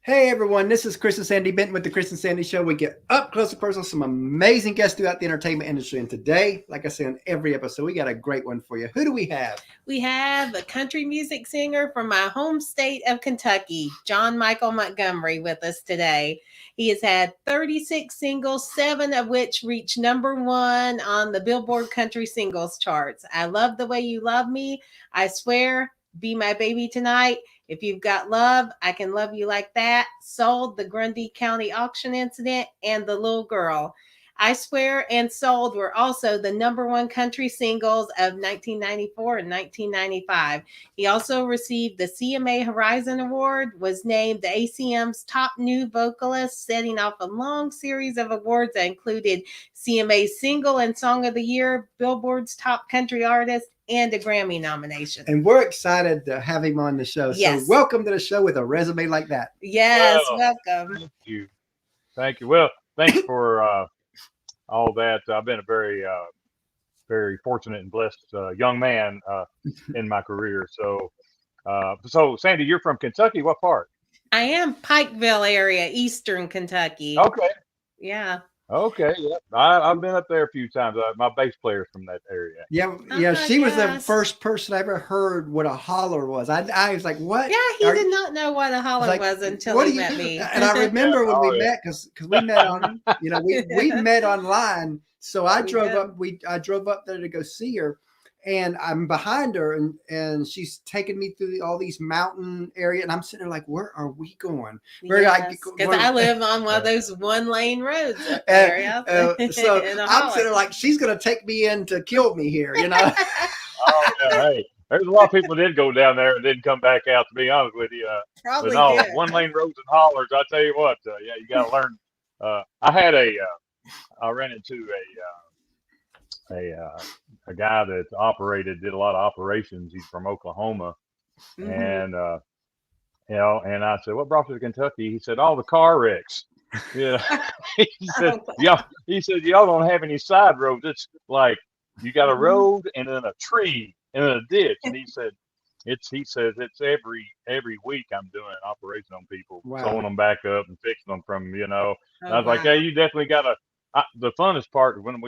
Hey everyone, this is Chris and Sandy Benton with the Chris and Sandy Show. We get up close and personal, some amazing guests throughout the entertainment industry. And today, like I say on every episode, we got a great one for you. Who do we have? We have a country music singer from my home state of Kentucky, John Michael Montgomery, with us today. He has had 36 singles, 7 of which reached #1 on the Billboard Country Singles charts. I Love the Way You Love Me, I Swear, Be My Baby Tonight, If You've Got Love, I Can Love You Like That, Sold, the Grundy County Auction Incident, and The Little Girl. I Swear and Sold were also the #1 country singles of 1994 and 1995. He also received the CMA Horizon Award, was named the ACM's top new vocalist, setting off a long series of awards that included CMA's Single and Song of the Year, Billboard's Top Country Artist, and a Grammy nomination. And we're excited to have him on the show. Yes. So welcome to the show with a resume like that. Yes, welcome. Thank you. Thank you. Well, thanks for all that. I've been a very fortunate and blessed young man in my career. So Sandy, you're from Kentucky. What part? I am Pikeville area, Eastern Kentucky. Okay. Yeah. Okay. Yep. I've been up there a few times. My bass player's from that area. Yeah. She was the first person I ever heard what a holler was. I was like, what? Yeah, he did not know what a holler was until he met me. And I remember when we met, because we met on, we met online. So I drove up there to go see her, and I'm behind her, and she's taking me through all these mountain area, and I'm sitting there like, where are we going? Because I live on one of those 1-lane roads up there. So I'm sitting there like, she's going to take me in to kill me here, Oh yeah, hey. There's a lot of people that did go down there and didn't come back out, to be honest with you. Probably with all did. 1-lane roads and hollers, I tell you what, you got to learn. I ran into a guy that did a lot of operations. He's from Oklahoma, and and I said, "What brought you to Kentucky?" He said, "All the car wrecks." Yeah, he said, y'all don't have any side roads. It's like you got a road and then a tree and then a ditch." And he said, it's every week I'm doing an operation on people, sewing them back up and fixing them from, And I was like, "Hey, you definitely got to." The funnest part when I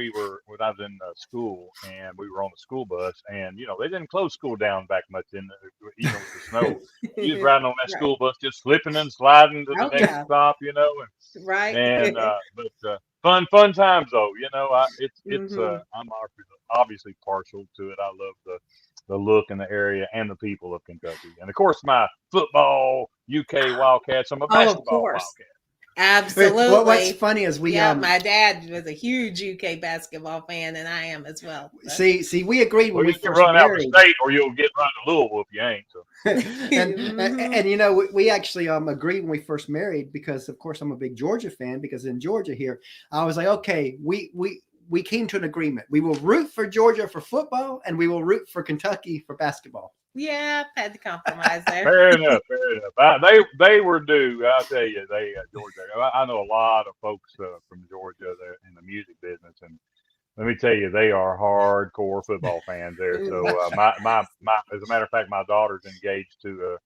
was in school and we were on the school bus, and they didn't close school down back much even with the snow. You was riding on that school bus, just slipping and sliding to the next stop, but fun times though. I'm obviously partial to it. I love the look and the area and the people of Kentucky, and of course my football UK Wildcats. I'm a basketball Wildcat. Absolutely. What's funny is my dad was a huge UK basketball fan, and I am as well. So. See, we agreed when we first run out of state, or you'll get run to Louisville if you ain't. So. and we actually agreed when we first married, because of course I'm a big Georgia fan, because in Georgia here, I was like, okay, we came to an agreement. We will root for Georgia for football, and we will root for Kentucky for basketball. Yeah, had to compromise there. Fair enough. They were due. I'll tell you, Georgia. I know a lot of folks from Georgia that in the music business, and let me tell you, they are hardcore football fans there. So my as a matter of fact, my daughter's engaged to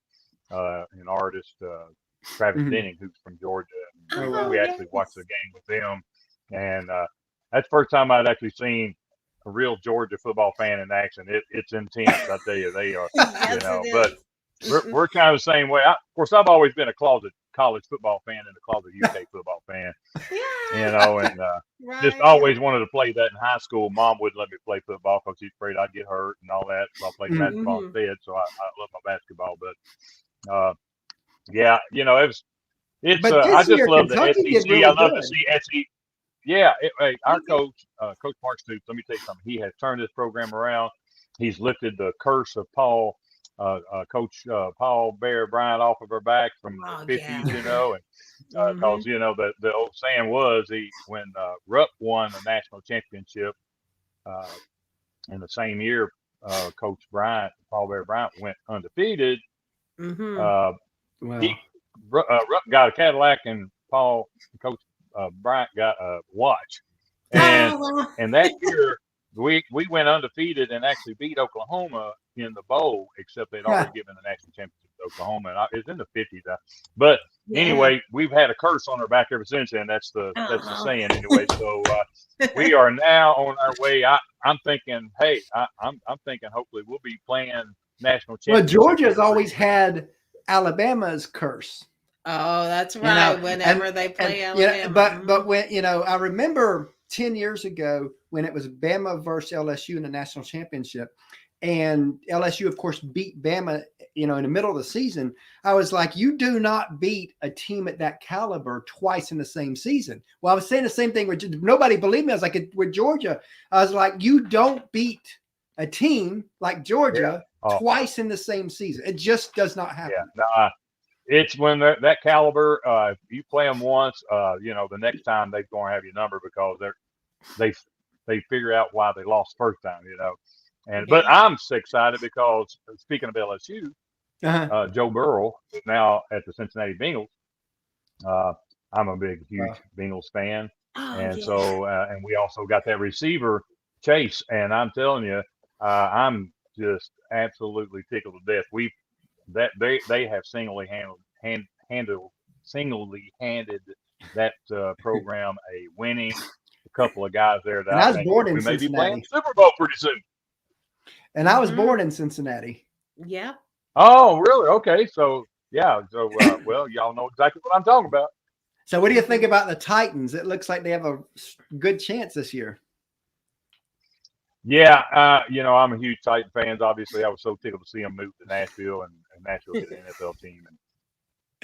an artist, Travis Denning, who's from Georgia. And we actually watched the game with them, and that's the first time I'd actually seen a real Georgia football fan in action. It's intense, I tell you. They are, but we're kind of the same way. Of course, I've always been a closet college football fan and a closet UK football fan. And just always wanted to play that in high school. Mom wouldn't let me play football because she's afraid I'd get hurt and all that. So I played basketball instead. So I love my basketball, but I just love the SEC. Really I love to see SEC. Yeah, our coach, Coach Mark Stoops, let me tell you something. He has turned this program around. He's lifted the curse of Coach Paul Bear Bryant off of our back from the 50s, and because the old saying was when Rupp won the national championship in the same year, Coach Paul Bear Bryant went undefeated. Rupp got a Cadillac, and Coach Bryant got a watch, and that year we went undefeated and actually beat Oklahoma in the bowl, except they'd already given the national championship to Oklahoma, and it's in the 50s. But anyway, we've had a curse on our back ever since then. That's the saying anyway. So we are now on our way. I'm thinking, hey, I'm thinking hopefully we'll be playing national championship. Well, Georgia's always had Alabama's curse. Oh, that's right. Whenever they play Alabama. But when I remember 10 years ago when it was Bama versus LSU in the national championship, and LSU, of course, beat Bama, in the middle of the season. I was like, you do not beat a team at that caliber twice in the same season. Well, I was saying the same thing with nobody believed me. I was like, with Georgia, I was like, you don't beat a team like Georgia twice in the same season. It just does not happen. Yeah, it's when that caliber. If you play them once, the next time they're going to have your number because they figure out why they lost the first time. But I'm so excited because speaking of LSU, Joe Burrow is now at the Cincinnati Bengals. I'm a huge Bengals fan, so and we also got that receiver Chase, and I'm telling you, I'm just absolutely tickled to death. They have single handed that program a winning. A couple of guys there that I was born in we may Cincinnati. be playing Super Bowl pretty soon. And I was born in Cincinnati. Yeah. Oh, really? Okay. So, well, y'all know exactly what I'm talking about. So what do you think about the Titans? It looks like they have a good chance this year. Yeah. I'm a huge Titan fan. Obviously, I was so tickled to see them move to Nashville and Nashville get an NFL team.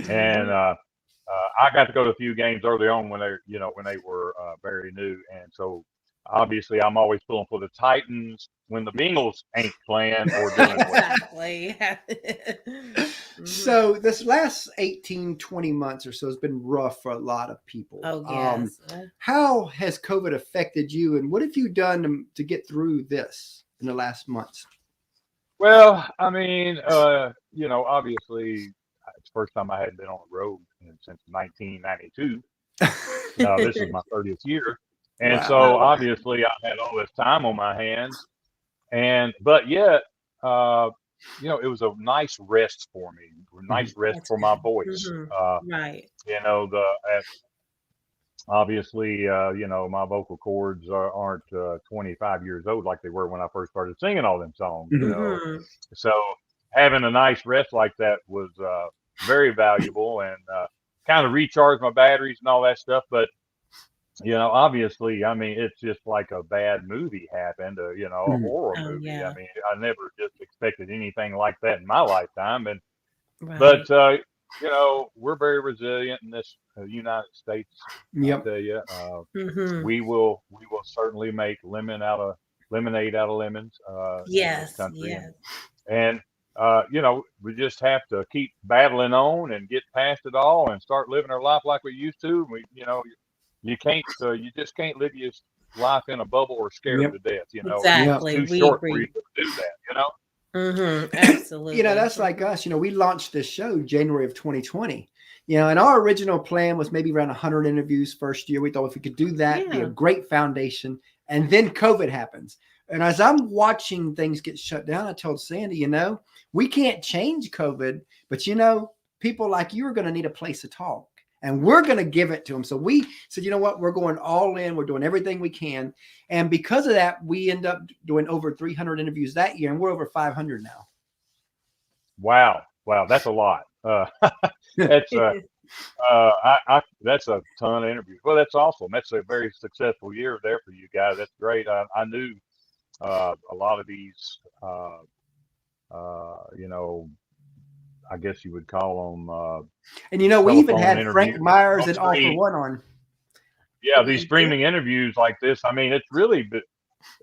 And I got to go to a few games early on when they were very new. And so, obviously, I'm always pulling for the Titans when the Bengals ain't playing or doing exactly. So this last 18, 20 months or so has been rough for a lot of people. Oh, yes. How has COVID affected you, and what have you done to get through this in the last months? Well, I mean, obviously, it's the first time I hadn't been on the road since 1992. This is my 30th year. And so obviously I had all this time on my hands, but yet, it was a nice rest for me, nice rest for my voice. Right. Obviously, my vocal cords aren't 25 years old like they were when I first started singing all them songs. So having a nice rest like that was very valuable and kind of recharged my batteries and all that stuff. But obviously, I mean, it's just like a bad movie happened, a horror movie. Yeah. I mean, I never just expected anything like that in my lifetime. But we're very resilient in this United States. Yep. I tell you, we will certainly make lemonade out of lemons. Yes. In this country. Yes. And we just have to keep battling on and get past it all and start living our life like we used to. You just can't live your life in a bubble or scared to death. Exactly. It's too short for you to do that. Absolutely. That's like us. We launched this show January of 2020. And our original plan was maybe around 100 interviews first year. We thought if we could do that, it'd be a great foundation. And then COVID happens. And as I'm watching things get shut down, I told Sandy, we can't change COVID, but people like you are going to need a place to talk. And we're going to give it to them. So we said, you know what? We're going all in. We're doing everything we can. And because of that, we end up doing over 300 interviews that year. And we're over 500 now. Wow. That's a lot. That's that's a ton of interviews. Well, that's awesome. That's a very successful year there for you guys. That's great. I knew a lot of these, I guess you would call them. And we even had Frank Myers and All for One on. Yeah, these streaming interviews like this. I mean, it's really,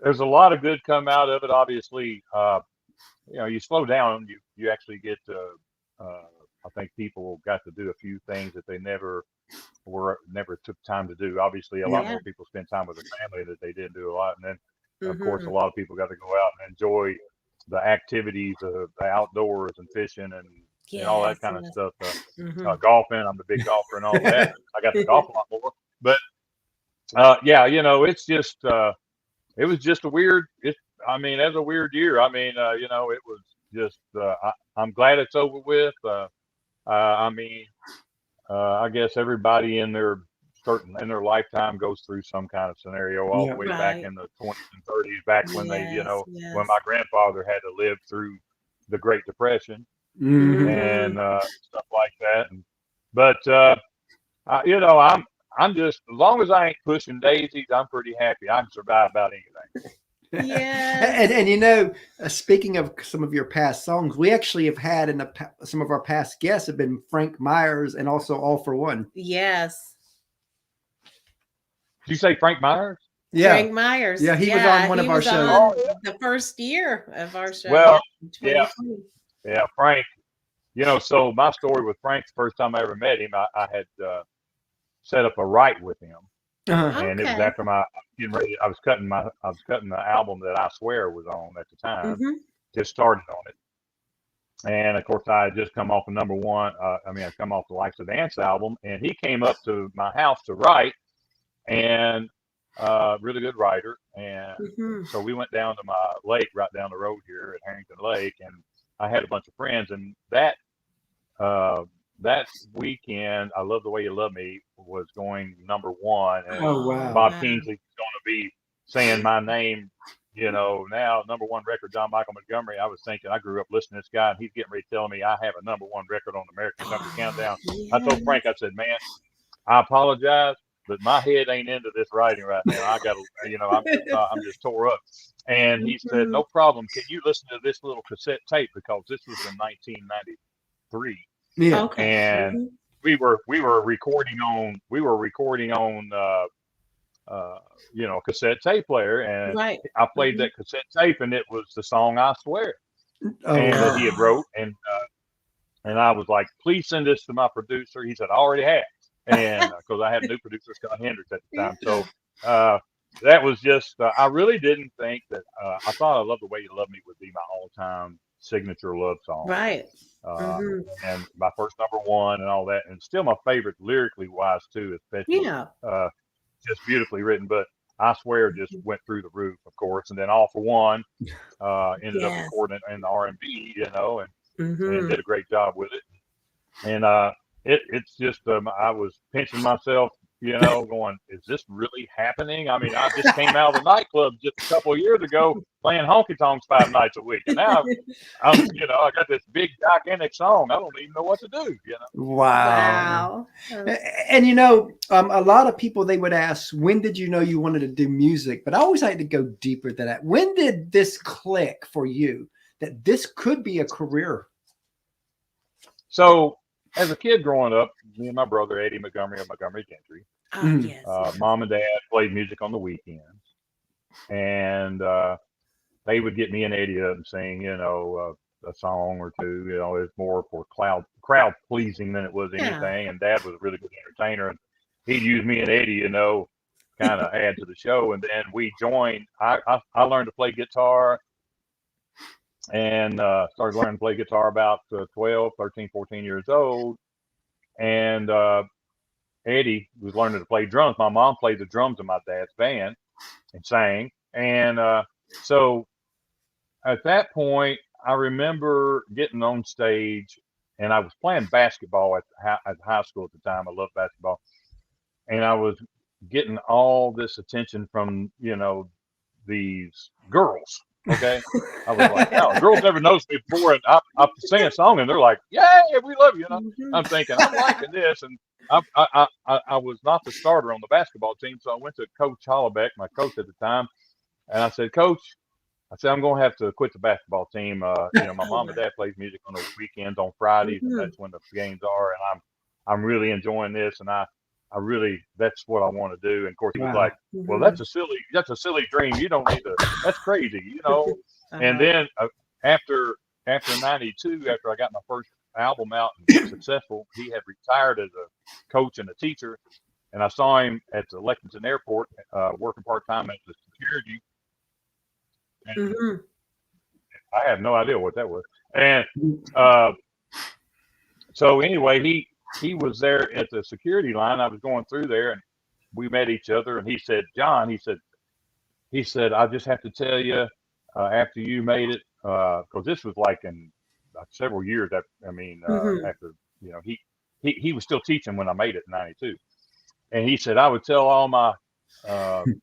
there's a lot of good come out of it. Obviously, you slow down, you actually get to. I think people got to do a few things that they never took time to do. Obviously, a lot more people spend time with their family that they didn't do a lot, and then of course a lot of people got to go out and enjoy the activities of the outdoors and fishing and all that kind of stuff. Golfing, I'm a big golfer and all that. I got to golf a lot more, but it's just it was just a weird. It was a weird year. I mean, it was just. I'm glad it's over with. I guess everybody in their lifetime goes through some kind of scenario all the way back in the 20s and 30s, back when they, when my grandfather had to live through the Great Depression and stuff like that. But I'm just, as long as I ain't pushing daisies, I'm pretty happy. I can survive about anything. Yeah. And speaking of some of your past songs, we actually have had some of our past guests have been Frank Myers and also All for One. Yes. Did you say Frank Myers? Yeah. Frank Myers. Yeah, he was on one of our shows. The first year of our show. Well, yeah, Frank. So my story with Frank, the first time I ever met him, I had set up a write with him. And it was after I was cutting the album that I Swear was on at the time. Just started on it, and of course I had just come off of number one. I come off the Likes of Dance album, and he came up to my house to write, and really good writer. And so we went down to my lake right down the road here at Harrington Lake, and I had a bunch of friends, and that weekend, I Love the Way You Love Me was going number one. And Bob Kingsley's going to be saying my name, now number one record, John Michael Montgomery. I was thinking, I grew up listening to this guy, and he's getting ready to tell me I have a number one record on American Country Countdown. I told Frank, I said, man, I apologize, but my head ain't into this writing right now. I got to, I'm just tore up. And he said, no problem. Can you listen to this little cassette tape? Because this was in 1993. Yeah. Okay. And we were recording on a cassette tape player, and I played that cassette tape, and it was the song I Swear, that he had wrote, and I was like, please send this to my producer. He said, I already have, and because I had a new producer, Scott Hendricks, at the time. So that was just I really didn't think that I thought I Love the Way You Love Me would be my all-time signature love song, and my first number one and all that, and still my favorite lyrically wise too, especially just beautifully written. But I Swear just went through the roof, of course, and then All for One ended up recording it in the R&B, and did a great job with it. And it's just I was pinching myself, going, is this really happening? I mean, I just came out of the nightclub just a couple of years ago playing honky tonks 5 nights a week, and now I got this big gigantic song. I don't even know what to do. Wow. And a lot of people, they would ask, when did you know you wanted to do music? But I always like to go deeper than that. When did this click for you that this could be a career? So as a kid growing up, me and my brother Eddie Montgomery of Montgomery Gentry, mom and dad played music on the weekends, and they would get me and Eddie up and sing, a song or two. It's more for crowd pleasing than it was anything. And Dad was a really good entertainer, and he'd use me and Eddie, kind of add to the show. And then we joined. I learned to play guitar, and started learning to play guitar about 12, 13, 14 years old. And Eddie was learning to play drums. My mom played the drums in my dad's band and sang. And so at that point, I remember getting on stage, and I was playing basketball at high school at the time. I loved basketball. And I was getting all this attention from, these girls. Okay. I was like, oh, girls never noticed me before. And I sing a song, and they're like, yay, we love you. I'm thinking, I'm liking this. And I was not the starter on the basketball team. So I went to Coach Hollebeck, my coach at the time. And I said, Coach, I'm going to have to quit the basketball team. My mom and dad plays music on the weekends, on Fridays, and that's when the games are. And I'm really enjoying this. And I really, that's what I want to do. And of course he was like, well, that's a silly dream. You don't need to, that's crazy, And then after 92, after I got my first album out and was successful, he had retired as a coach and a teacher. And I saw him at the Lexington Airport, working part-time at the security. And I have no idea what that was. And so anyway, he was there at the security line. I was going through there, and we met each other. And he said, John, he said, I just have to tell you, after you made it, because this was like in several years after, after, he he was still teaching when I made it in 92. And he said, I would tell all my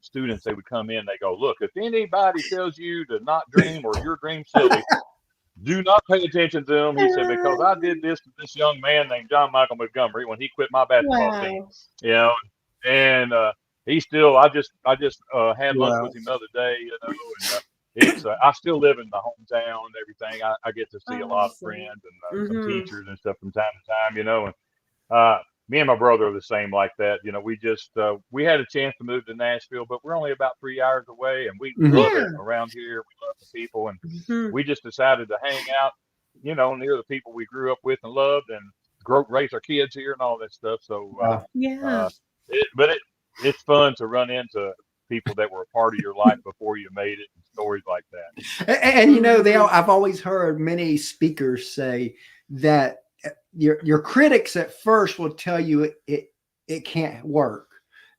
students, they would come in, they go, look, if anybody tells you to not dream or your dream silly, do not pay attention to them. He said, because I did this to this young man named John Michael Montgomery when he quit my basketball team, you know, and he still, I just had lunch with him the other day, you know, and it's, I still live in the hometown and everything. I get to see a lot of friends and some teachers and stuff from time to time, you know, and me and my brother are the same like that. You know, we just, we had a chance to move to Nashville, but we're only about 3 hours away, and we love it around here. We love the people, and we just decided to hang out, you know, near the people we grew up with and loved, and raise our kids here and all that stuff. So, it's fun to run into people that were a part of your life before you made it, and stories like that. And you know, I've always heard many speakers say that your critics at first will tell you it can't work.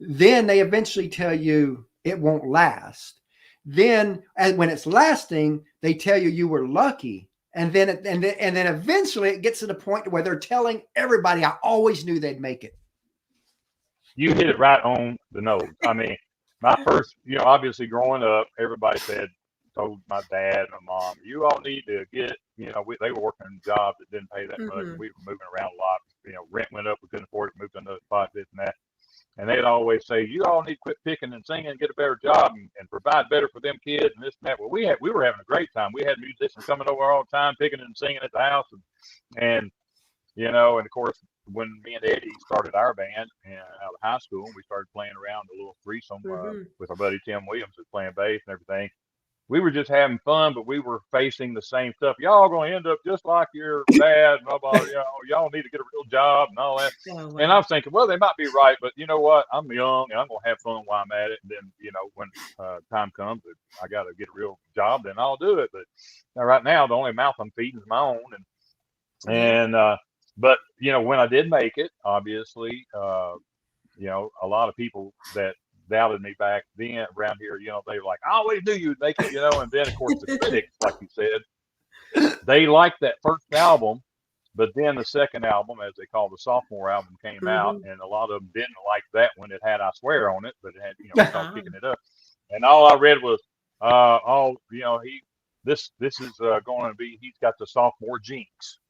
Then they eventually tell you it won't last. Then, and when it's lasting, they tell you you were lucky. And then eventually it gets to the point where they're telling everybody, I always knew they'd make it. You hit it right on the nose. I mean, my first, you know, obviously growing up, everybody told my dad and my mom, you all need to get, you know, they were working jobs that didn't pay that much. We were moving around a lot. You know, rent went up, we couldn't afford it, moved to another spot, this and that. And they'd always say, you all need to quit picking and singing and get a better job and provide better for them kids and this and that. Well, we were having a great time. We had musicians coming over all the time, picking and singing at the house. And you know, and of course, when me and Eddie started our band out of high school, we started playing around a little threesome with our buddy Tim Williams, who's playing bass and everything. We were just having fun, but we were facing the same stuff. Y'all going to end up just like your dad, blah, blah, you know, y'all need to get a real job and all that. Oh, wow. And I was thinking, well, they might be right, but you know what? I'm young and I'm going to have fun while I'm at it. And then, you know, when time comes, if I got to get a real job, then I'll do it. But right now, the only mouth I'm feeding is my own. But, you know, when I did make it, obviously, you know, a lot of people that doubted me back then around here, you know, they were like, I always knew you'd make it, you know. And then, of course, the critics, like you said, they liked that first album, but then the second album, as they call the sophomore album, came out, and a lot of them didn't like that when it had I Swear on it, but it had, you know, start picking it up. And all I read was, you know, this is going to be, he's got the sophomore jinx.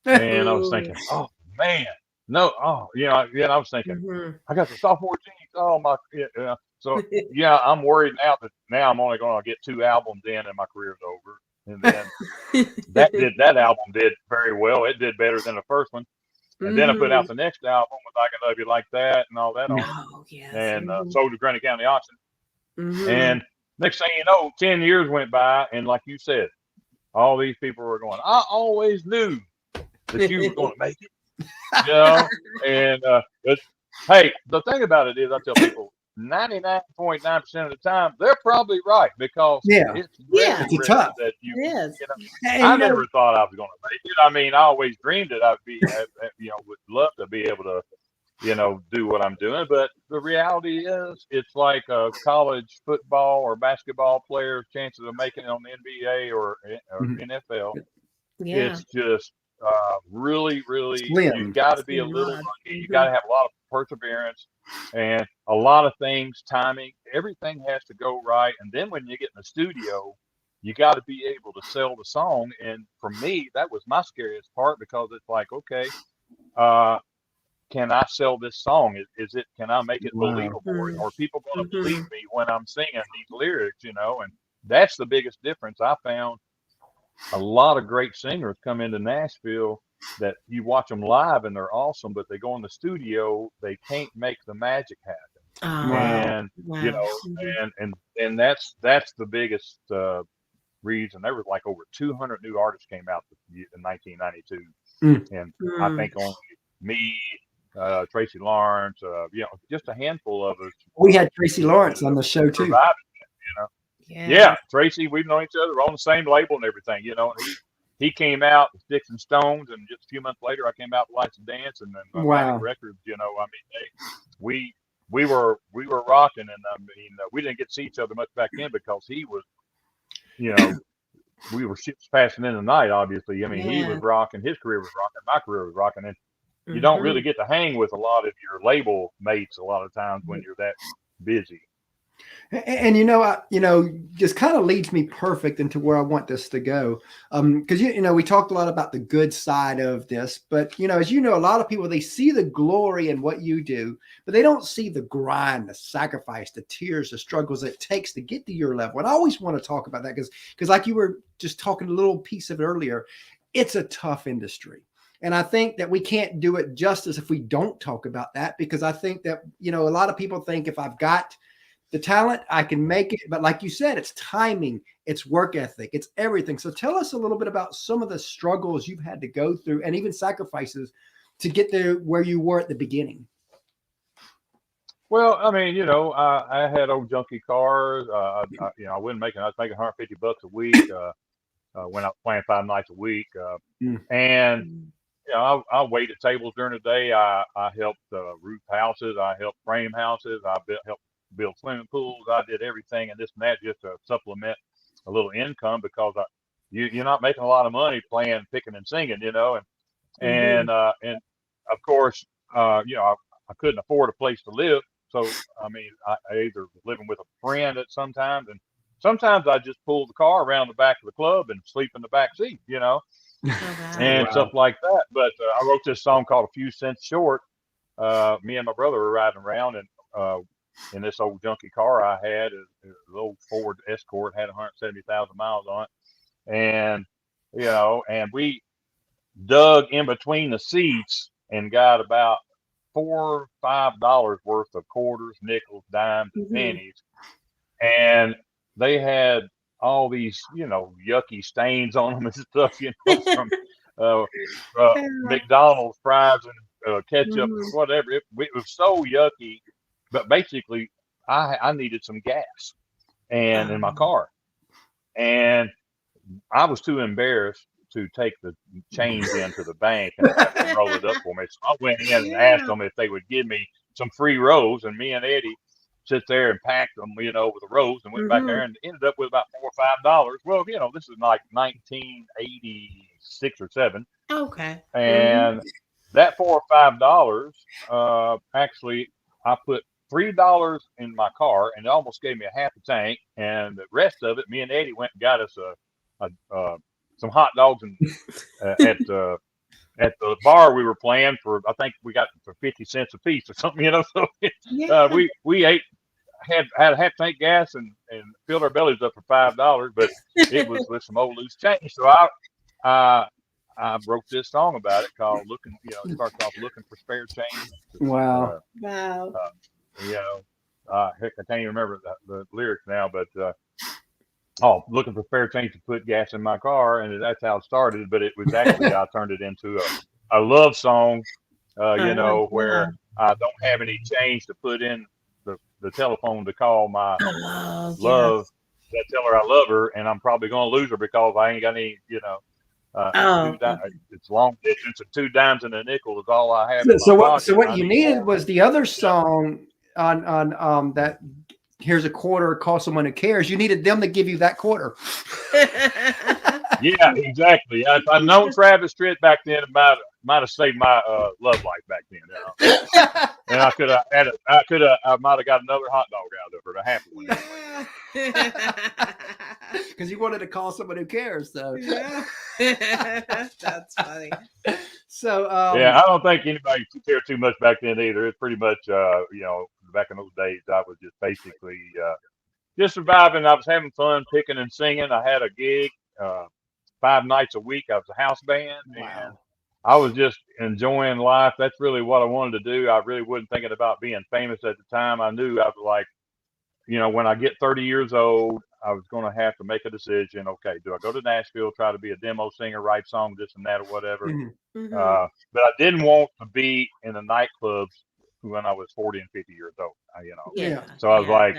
And I was thinking, oh man, no, you know, I was thinking, I got the sophomore jinx. Oh my, yeah. So yeah, I'm worried now that I'm only going to get 2 albums in and my career's over. And then that album did very well. It did better than the first one. And then I put out the next album with I Can Love You Like That and all that on it. Yes. And sold to Grundy County Auction. And next thing you know, 10 years went by, and like you said, all these people were going, I always knew that you were going to make it, you know. And but hey, the thing about it is, I tell people 99.9% of the time they're probably right, because it's tough. That you know, I never thought I was going to make it. I mean, I always dreamed that I'd be, you know, would love to be able to, you know, do what I'm doing. But the reality is, it's like a college football or basketball player's chances of making it on the NBA or NFL. It's just really, really, you got to be a little lucky. You got to have a lot of perseverance and a lot of things, timing. Everything has to go right. And then when you get in the studio, you got to be able to sell the song. And for me, that was my scariest part, because it's like, okay, can I sell this song? Is it? Can I make it believable? Are people going to believe me when I'm singing these lyrics? You know, and that's the biggest difference I found. A lot of great singers come into Nashville that you watch them live and they're awesome, but they go in the studio, they can't make the magic happen. And you know, and that's the biggest reason. There was like over 200 new artists came out in 1992, and I think only me, Tracy Lawrence, you know, just a handful of us. We had Tracy Lawrence on the show too. Yeah, Tracy, we've known each other. We're on the same label and everything, you know. He came out with Sticks and Stones, and just a few months later, I came out with Lights and Dance, and then Records. You know, I mean, we were rocking, and I mean, we didn't get to see each other much back then because he was, you know, we were ships passing in the night. Obviously, I mean, he was rocking, his career was rocking, my career was rocking, and you don't really get to hang with a lot of your label mates a lot of times when you're that busy. And just kind of leads me perfect into where I want this to go. Because we talked a lot about the good side of this, but as a lot of people, they see the glory in what you do, but they don't see the grind, the sacrifice, the tears, the struggles it takes to get to your level. And I always want to talk about that because like you were just talking a little piece of it earlier, it's a tough industry. And I think that we can't do it justice if we don't talk about that, because I think that, a lot of people think if I've got the talent, I can make it. But like you said, it's timing, it's work ethic, it's everything. So tell us a little bit about some of the struggles you've had to go through and even sacrifices to get there where you were at the beginning. Well, I mean, I had old junky cars. I was making $150 a week when I was playing 5 nights a week. And I waited tables during the day. I helped roof houses. I helped frame houses. I helped build swimming pools. I did everything and this and that just to supplement a little income, because you're not making a lot of money playing, picking and singing, and of course, I couldn't afford a place to live. So, I mean, I either was living with a friend at sometimes, and sometimes I just pulled the car around the back of the club and sleep in the back seat, and stuff like that. But I wrote this song called "A Few Cents Short." Me and my brother were riding around, and in this old junky car I had, an old Ford Escort, had 170,000 miles on it, and and we dug in between the seats and got about $4 or $5 worth of quarters, nickels, dimes, and pennies, and they had all these yucky stains on them and stuff, from McDonald's fries and ketchup or whatever. It was so yucky. But basically, I needed some gas and in my car, and I was too embarrassed to take the change into the bank and have them roll it up for me. So I went in and asked them if they would give me some free rolls, and me and Eddie sit there and packed them, with the rolls, and went back there and ended up with about $4 or $5. Well, this is like 1986 or 7. Okay. And that $4 or $5, actually, I put $3 in my car, and it almost gave me a half a tank. And the rest of it, me and Eddie went and got us some hot dogs and at the bar we were playing for. I think we got them for 50 cents a piece or something, So we ate, had a half tank gas and filled our bellies up for $5, but it was with some old loose change. So I wrote this song about it called "Looking." It starts off looking for spare change. Wow. Heck, I can't even remember the lyrics now, but looking for spare change to put gas in my car, and that's how it started. But it was actually I turned it into a love song, where I don't have any change to put in the telephone to call my love, to tell her I love her, and I'm probably going to lose her because I ain't got any, it's long distance, and 2 dimes and a nickel is all I have. So what you needed was the other song on that. Here's a quarter, call someone who cares. You needed them to give you that quarter. Yeah, exactly. If I'd known Travis Tritt back then, might have saved my love life back then. And I might have got another hot dog out of her, a happy one. Because you wanted to call someone who cares, though. That's funny. So I don't think anybody cared too much back then either. It's pretty much back in those days, I was just basically just surviving. I was having fun picking and singing. I had a gig 5 nights a week. I was a house band, and I was just enjoying life. That's really what I wanted to do. I really wasn't thinking about being famous at the time. I knew I was like, when I get 30 years old, I was going to have to make a decision. Okay, do I go to Nashville, try to be a demo singer, write songs, this and that, or whatever? But I didn't want to be in the nightclubs when I was 40 and 50 years old, So I was like,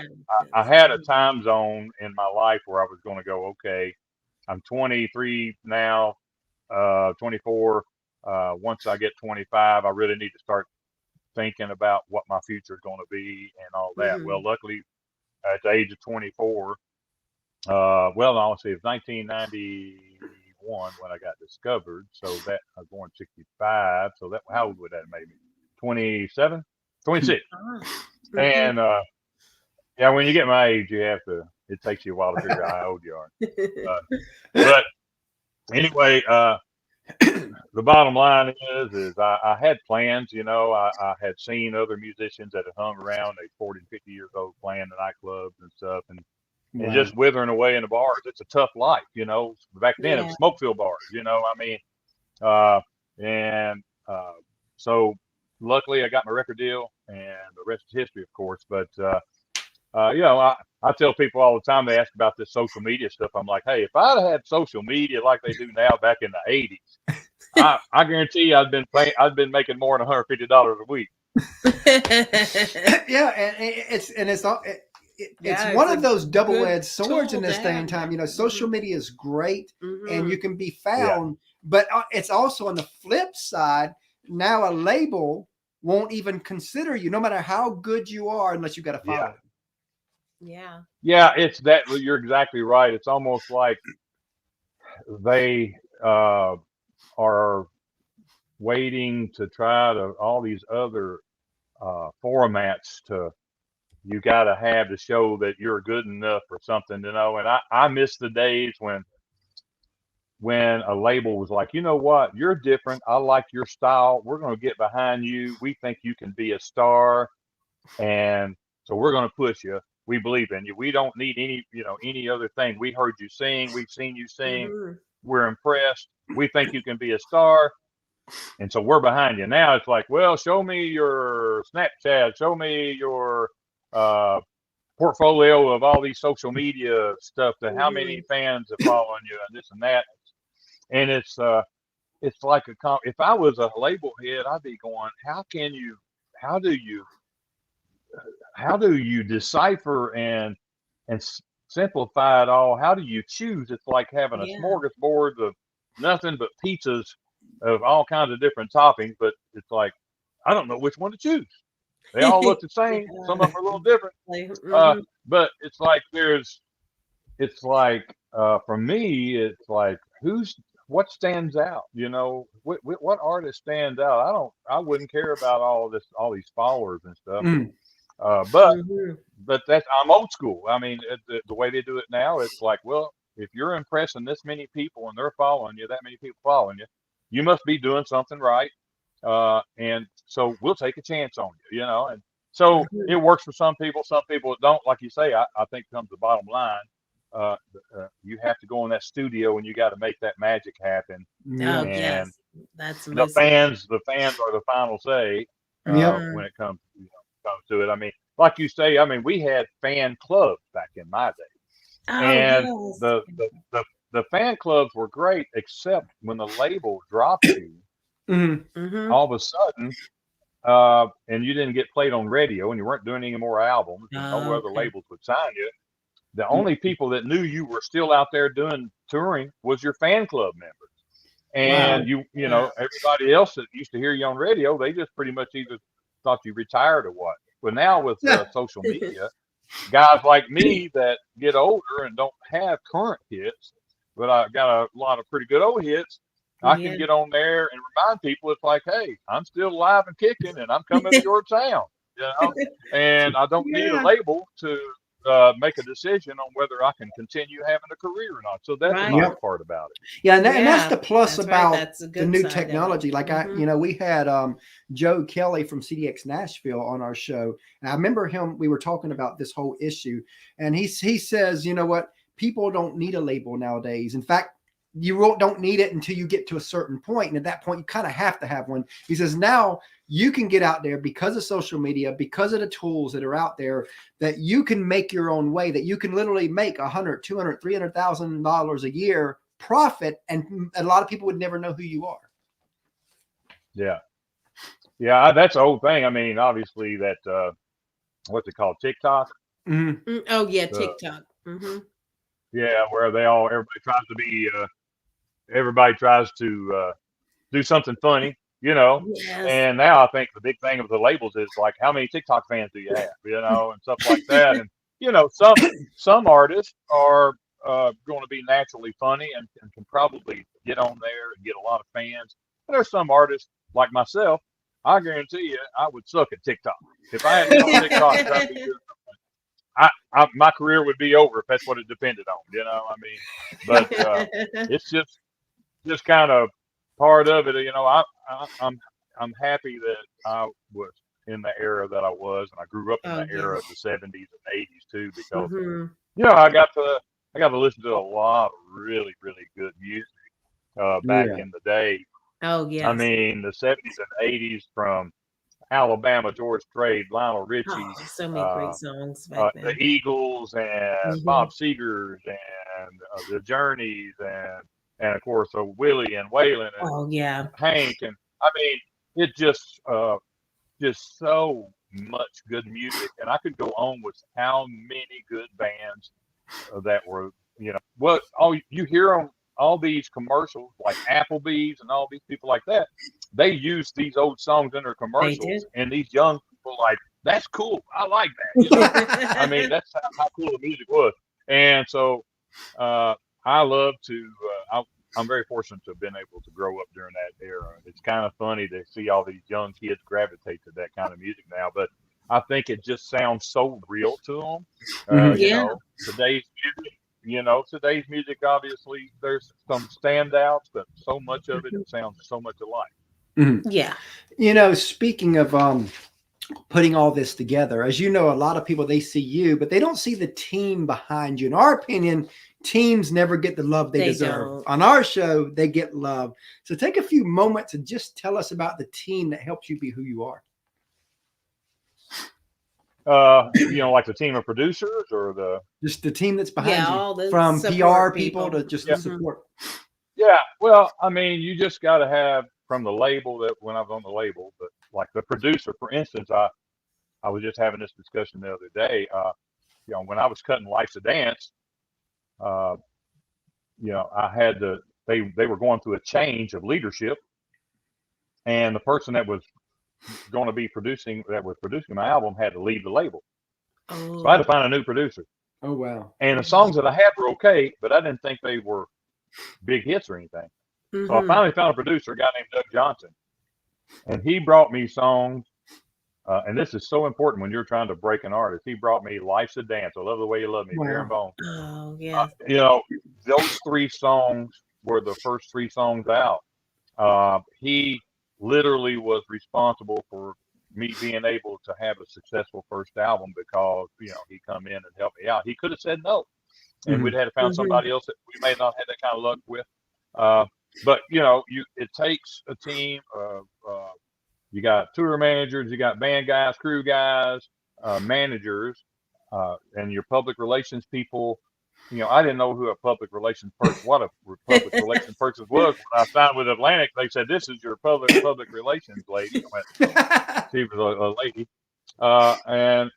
I had a time zone in my life where I was going to go, okay, I'm 23 now, 24. Once I get 25, I really need to start thinking about what my future is going to be and all that. Well, luckily, at the age of 24, well, no, let's see, it was 1990, 1971 when I got discovered. So that I was born 65. So that, how old would that have made me? 27, 26. And yeah, when you get my age, it takes you a while to figure out how old you are. But anyway, the bottom line is I had plans, I had seen other musicians that had hung around, they 40 and 50 years old, playing the nightclubs and stuff, and just withering away in the bars. It's a tough life, Back then it was smoke-filled bars, so luckily I got my record deal, and the rest is history, of course. But I tell people all the time, they ask about this social media stuff. I'm like, hey, if I'd had social media like they do now back in the 80s, I guarantee you I'd been making more than $150 a week. Yeah, and it's one of those double-edged swords in this day and time. Social media is great, and you can be found, but it's also on the flip side. Now a label won't even consider you, no matter how good you are, unless you got a following. Yeah, it's that. You're exactly right. It's almost like they are waiting to try to all these other formats you got to have to show that you're good enough or something, And I miss the days when a label was like, you know what, you're different. I like your style. We're going to get behind you. We think you can be a star, and so we're going to push you. We believe in you. We don't need any other thing. We heard you sing. We've seen you sing. We're impressed. We think you can be a star. And so we're behind you. Now it's like, well, show me your Snapchat. Show me your portfolio of all these social media stuff, to how many fans are following you and this and that. And it's like if I was a label head, I'd be going, how do you decipher and simplify it all? How do you choose? It's like having a smorgasbord of nothing but pizzas of all kinds of different toppings, but it's like, I don't know which one to choose. They all look the same. Some of them are a little different. But it's like for me, it's like, what stands out? What artist stands out? I wouldn't care about all these followers and stuff. But I'm old school. I mean, the way they do it now, it's like, well, if you're impressing this many people and they're following you, that many people following you, you must be doing something right. And so we'll take a chance on you, and so it works for some people don't. Like you say, I think comes the bottom line. You have to go in that studio and you got to make that magic happen. Yes, that's the fans are the final say when it comes to it. I mean, like you say, we had fan clubs back in my day, and the fan clubs were great, except when the label dropped you, all of a sudden, and you didn't get played on radio, and you weren't doing any more albums, and no other labels would sign you. The only people that knew you were still out there doing touring was your fan club members. And everybody else that used to hear you on radio, they just pretty much either thought you retired or what. But now with social media, guys like me that get older and don't have current hits, but I got a lot of pretty good old hits, I can get on there and remind people, it's like, hey, I'm still alive and kicking, and I'm coming to your town, and I don't need a label to make a decision on whether I can continue having a career or not. So that's the nice part about it. Yeah, and that's the plus about the new technology. Like we had Joe Kelly from CDX Nashville on our show, and I remember we were talking about this whole issue, and he says, you know what, people don't need a label nowadays. In fact, you don't need it until you get to a certain point. And at that point, you kind of have to have one. He says, now you can get out there because of social media, because of the tools that are out there, that you can make your own way, that you can literally make $100,000, $200,000, $300,000 a year profit. And a lot of people would never know who you are. Yeah. Yeah. That's the whole thing. I mean, obviously that, what's it called? TikTok. Oh yeah. TikTok. Yeah. Where everybody tries to do something funny, and now I think the big thing of the labels is like, how many TikTok fans do you have, and stuff like that. And, some artists are going to be naturally funny and can probably get on there and get a lot of fans. And there's some artists like myself. I guarantee you, I would suck at TikTok. If I hadn't been on TikTok, I'd be doing my career would be over if that's what it depended on. I mean, but it's just kind of part of it. I'm happy that I was in the era that I was, and I grew up in the era of the 70s and 80s too, because I got to listen to a lot of really, really good music back in the day. Oh yeah. I mean, the 70s and 80s from Alabama, George Strait, Lionel Richie, so many great songs back then. The Eagles and Bob Seger and the Journeys and of course Willie and Waylon and Hank, and I mean it just so much good music, and I could go on with how many good bands that were you hear on all these commercials like Applebee's and all these people like that. They use these old songs in their commercials, and these young people like, that's cool. I like that. I mean, that's how cool the music was. And so I love to. I'm very fortunate to have been able to grow up during that era. It's kind of funny to see all these young kids gravitate to that kind of music now, but I think it just sounds so real to them. Today's music. Today's music, obviously, there's some standouts, but so much of it sounds so much alike. Yeah. Speaking of putting all this together, as you know, a lot of people, they see you, but they don't see the team behind you. In our opinion, teams never get the love they deserve. Don't. On our show, they get love. So take a few moments and just tell us about the team that helps you be who you are. Like the team of producers or just the team that's behind you, all the from PR people to just the support. Yeah, well, I mean, you just got to have from the label that when I was on the label, but like the producer, for instance, I was just having this discussion the other day. When I was cutting Life's a Dance, I had they were going through a change of leadership, and the person that was going to be producing my album had to leave the label. So I had to find a new producer. Oh wow. And the songs that I had were okay, but I didn't think they were big hits or anything. So I finally found a producer, a guy named Doug Johnson, and he brought me songs. And this is so important when you're trying to break an artist. He brought me Life's a Dance, I Love the Way You Love Me, Beer and Bone. Oh yeah. Those 3 songs were the first 3 songs out. He literally was responsible for me being able to have a successful first album because he come in and helped me out. He could have said no, and we'd had to find somebody else that we may not have that kind of luck with. But it takes a team of you got tour managers, you got band guys, crew guys, managers, and your public relations people. I didn't know who a public relations person, what a public relations person was. When I signed with Atlantic, they said, "This is your public relations lady." I went, she was a lady, and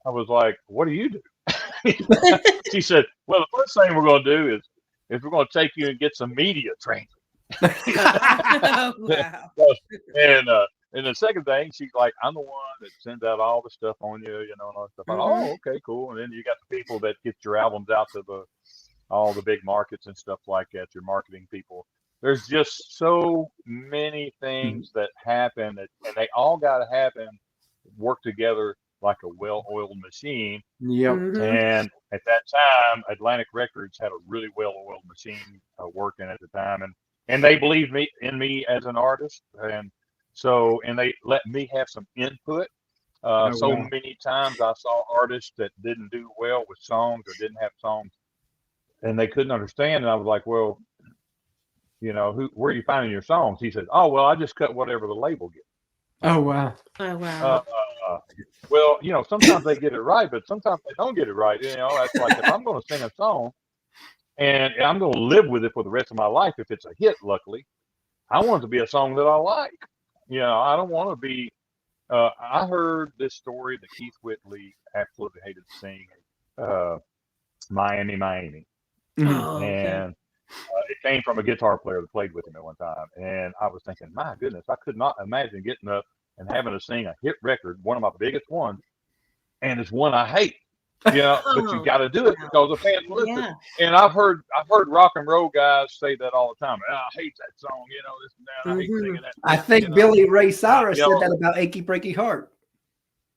I was like, "What do you do?" She said, "Well, the first thing we're going to do is we're going to take you and get some media training." Wow. And the second thing, she's like, "I'm the one that sends out all the stuff on you, and all that stuff." Oh, okay, cool. And then you got the people that get your albums out to all the big markets and stuff like that, your marketing people. There's just so many things that happen, and they all got to happen, work together like a well-oiled machine. Yep. And at that time, Atlantic Records had a really well-oiled machine working at the time, and they believed in me as an artist, and they let me have some input. Many times I saw artists that didn't do well with songs or didn't have songs, and they couldn't understand. And I was like, "Well, where are you finding your songs?" He said, "Oh, well, I just cut whatever the label gets." Oh wow. Oh wow. Well, sometimes they get it right, but sometimes they don't get it right. That's like if I'm going to sing a song and I'm going to live with it for the rest of my life, if it's a hit, luckily, I want it to be a song that I like. I don't want to be. I heard this story that Keith Whitley absolutely hated singing, Miami, Miami. Oh, and it came from a guitar player that played with him at one time. And I was thinking, my goodness, I could not imagine getting up and having to sing a hit record, one of my biggest ones, and it's one I hate. But you got to do it because the fans listen. Yeah. And I've heard rock and roll guys say that all the time. I hate that song, this and that. I hate singing that. I think Billy Ray Cyrus said that about Achy Breaky Heart.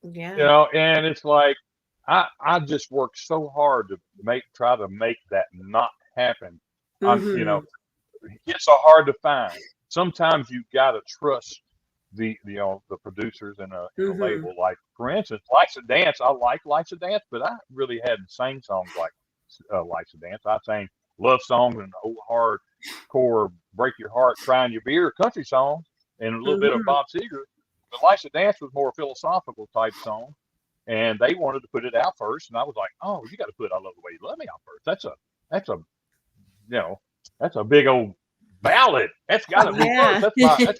Yeah. And it's like I just work so hard to try to make that not happen. It's so hard to find. Sometimes you got to trust the producers and a label. Like, for instance, Lights of Dance. I like Lights of Dance, but I really hadn't sang songs like Lights of Dance. I sang love songs and old hardcore, break your heart, crying your beer, country songs, and a little bit of Bob Seger. But Lights of Dance was more a philosophical type song, and they wanted to put it out first, and I was like, oh, you got to put I Love the Way You Love Me out first. That's a big old ballad. That's got to be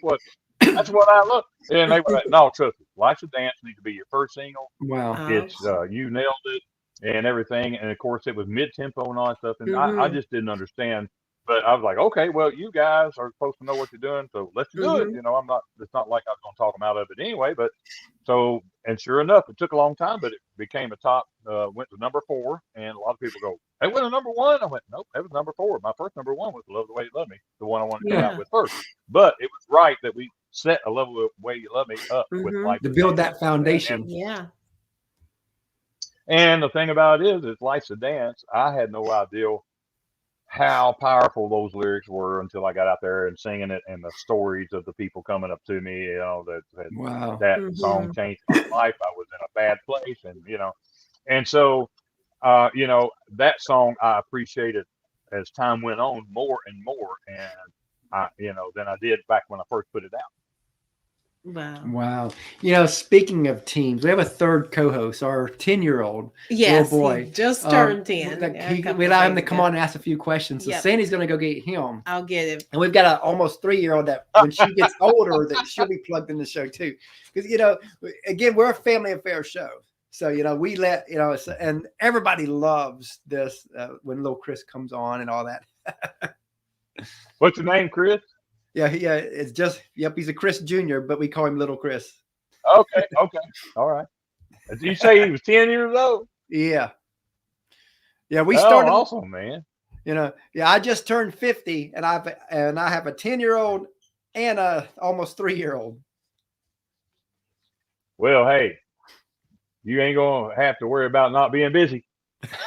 first. That's what I love. And they were like, no, trust me. Lights of Dance needs to be your first single. Wow. It's you nailed it and everything. And of course it was mid-tempo and all that stuff. And I just didn't understand. But I was like, okay, well, you guys are supposed to know what you're doing, so let's do it. It's not like I was going to talk them out of it anyway. But and sure enough, it took a long time, but it became a top, went to number 4. And a lot of people go, they went to number 1. I went, nope, that was number 4. My first number 1 was Love the Way You Love Me, the one I wanted to come out with first. But it was right that we set A Love the Way You Love Me up with Lights to build that foundation. And the thing about it is Lights of Dance, I had no idea how powerful those lyrics were until I got out there and singing it, and the stories of the people coming up to me, that song changed my life. I was in a bad place, and so that song I appreciated as time went on more and more, and than I did back when I first put it out. Wow. Speaking of teams, we have a third co-host, our 10-year-old little boy. He just turned 10. We allow him to come on and ask a few questions. So Sandy's going to go get him. I'll get him. And we've got an almost 3-year-old that when she gets older, that she'll be plugged in the show too. Because, again, we're a family affair show. So, we let, and everybody loves this when little Chris comes on and all that. What's your name, Chris? Yeah, it's just, he's a Chris Jr., but we call him Little Chris. Okay, all right. Did you say he was 10 years old? Yeah, we started. Awesome, man. I just turned 50, and I have a 10-year-old and a almost 3-year-old. Well, hey, you ain't gonna have to worry about not being busy.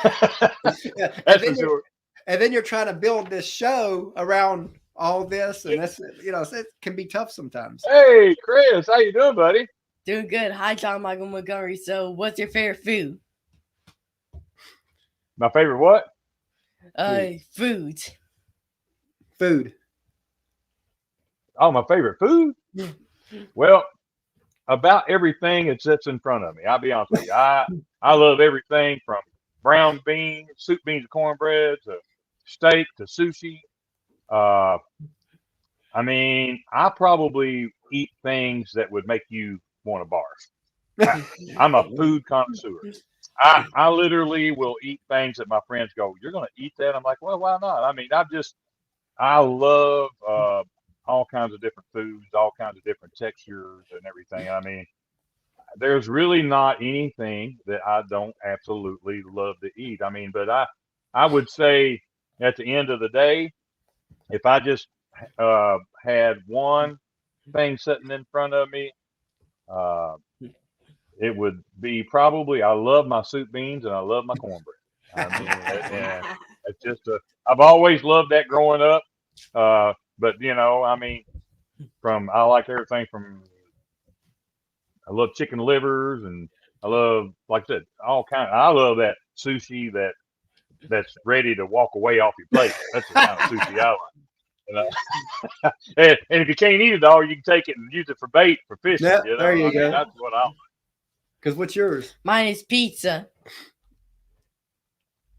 That's for sure. And then you're trying to build this show around all this, and that's it can be tough sometimes. Hey, Chris, how you doing, buddy? Doing good. Hi, John Michael Montgomery. So, what's your favorite food? My favorite what? Food. Oh, my favorite food? Well, about everything that sits in front of me. I'll be honest with you. I love everything from brown beans, soup, beans, and cornbread to steak to sushi. I probably eat things that would make you want to barf. I'm a food connoisseur. I literally will eat things that my friends go, "You're going to eat that?" I'm like, well, why not? I love all kinds of different foods, all kinds of different textures and everything. There's really not anything that I don't absolutely love to eat. But I would say at the end of the day, if I just had one thing sitting in front of me, it would be probably, I love my soup beans and I love my cornbread. And it's just I've always loved that growing up. But I like everything from, I love chicken livers, and I love, like I said, I love that sushi that's ready to walk away off your plate. That's the kind of sushi I like. And if you can't eat it all, you can take it and use it for bait for fishing. Yeah, there you go. That's what I like. Because what's yours? Mine is pizza.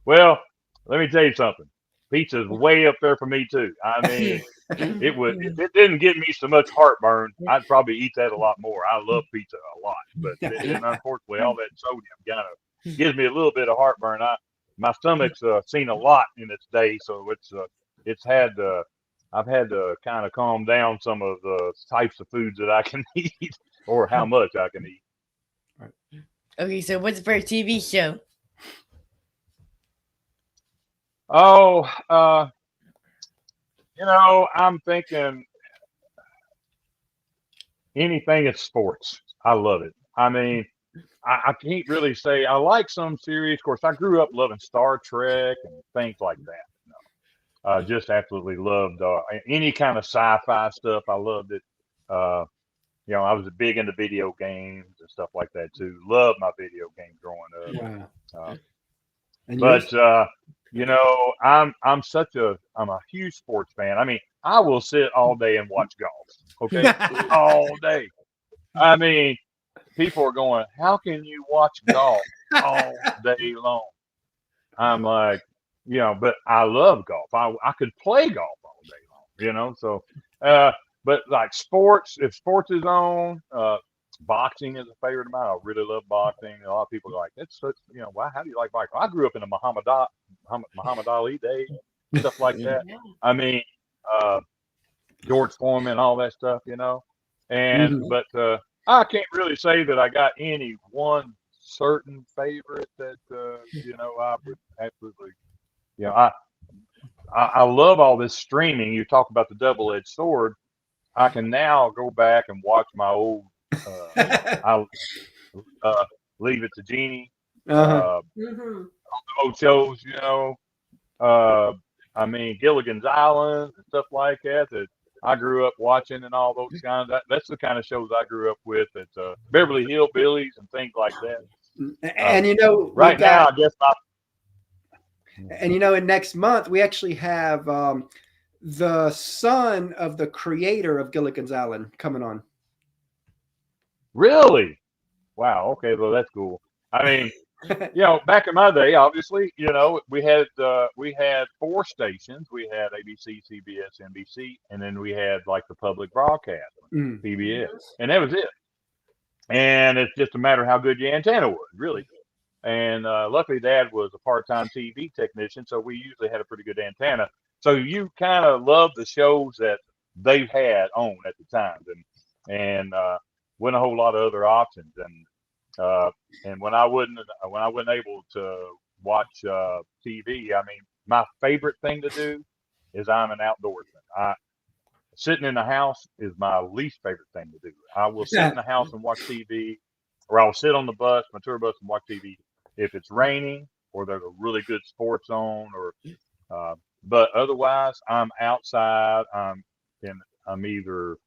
Well, let me tell you something. Pizza's way up there for me too. If it didn't give me so much heartburn, I'd probably eat that a lot more. I love pizza a lot, but unfortunately, all that sodium kind of gives me a little bit of heartburn. My stomach's seen a lot in its day, so I've had to kind of calm down some of the types of foods that I can eat or how much I can eat. Okay, so what's your favorite TV show? Oh, I'm thinking anything in sports. I love it. I mean, I can't really say I like some series. Of course, I grew up loving Star Trek and things like that. Just absolutely loved any kind of sci-fi stuff. I loved it. Uh, I was big into video games and stuff like that too. Loved my video games growing up. Wow. Uh, And but yours? I'm a huge sports fan. I mean, I will sit all day and watch golf. Okay, all day. I mean, people are going, "How can you watch golf all day long?" I'm like, but I love golf. I could play golf all day long. So, but like sports, if sports is on, boxing is a favorite of mine. I really love boxing. A lot of people are like, that's such, why? How do you like boxing? I grew up in the Muhammad Ali days, stuff like that. I mean, uh, George Foreman, all that stuff, but I can't really say that I got any one certain favorite that I would absolutely, I love all this streaming. You talk about the double-edged sword. I can now go back and watch my old I Leave It to Jeannie, old shows, I mean Gilligan's Island and stuff like that I grew up watching and all those kinds. That's the kind of shows I grew up with. It's Beverly Hillbillies and things like that. And right now, I guess and in next month we actually have the son of the creator of Gilligan's Island coming on. Really? Wow. Okay. Well, that's cool. I mean, back in my day, obviously, we had 4 stations. We had ABC, CBS, NBC, and then we had like the public broadcast, PBS, and that was it. And it's just a matter of how good your antenna was, really. And luckily, Dad was a part-time TV technician, so we usually had a pretty good antenna. So you kind of loved the shows that they had on at the time, and wasn't a whole lot of other options. And when I wasn't able to watch TV, I mean, my favorite thing to do is I'm an outdoorsman. Sitting in the house is my least favorite thing to do. I will sit in the house and watch TV, or I'll sit on the bus, my tour bus, and watch TV if it's raining or there's a really good sports on, but otherwise I'm outside. I'm either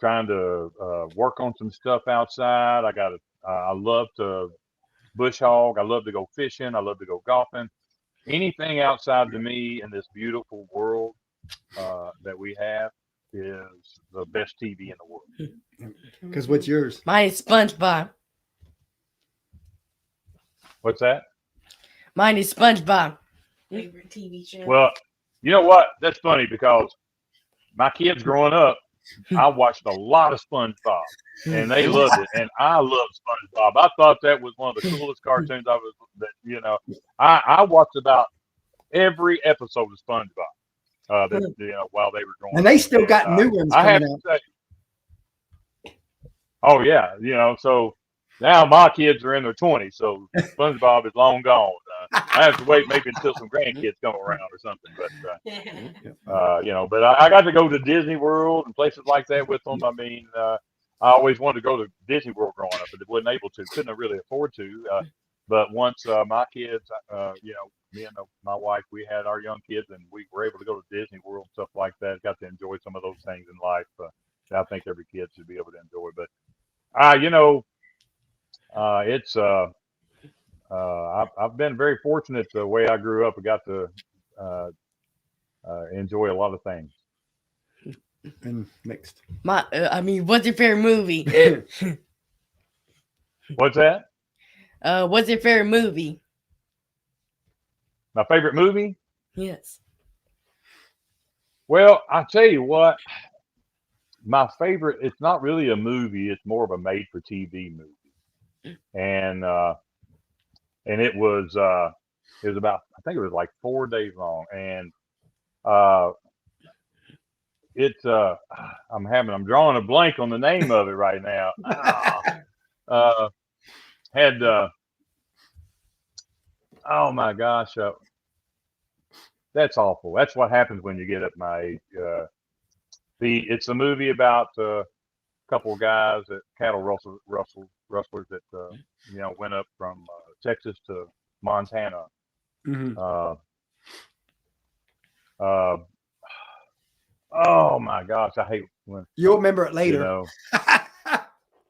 trying to work on some stuff outside. I love to bush hog. I love to go fishing. I love to go golfing. Anything outside to me in this beautiful world that we have is the best TV in the world. Because what's yours? Mine is SpongeBob. What's that? Mine is SpongeBob. Favorite TV show? Well, you know what? That's funny because my kids growing up, I watched a lot of SpongeBob, and they loved it, and I loved SpongeBob. I thought that was one of the coolest cartoons I watched about every episode of SpongeBob while they were growing. And they still got new ones coming out. Oh yeah, so now my kids are in their 20s, so SpongeBob is long gone. I have to wait maybe until some grandkids come around or something. But but I got to go to Disney World and places like that with them. I mean, I always wanted to go to Disney World growing up, but wasn't able to. Couldn't really afford to. But once my kids, me and my wife, we had our young kids, and we were able to go to Disney World, stuff like that. Got to enjoy some of those things in life. I think every kid should be able to enjoy. But it's I've been very fortunate the way I grew up. I got to enjoy a lot of things. And next, what's your favorite movie? What's that? What's your favorite movie? My favorite movie? Yes. Well, I tell you what, my favorite. It's not really a movie. It's more of a made-for-TV movie, and it was about, I think it was like 4 days long, and I'm drawing a blank on the name of it right now. Oh my gosh, that's awful. That's what happens when you get up my age. It's a movie about a couple of guys that cattle rustlers that went up from Texas to Montana. Mhm. Oh my gosh, I hate when You'll remember it later.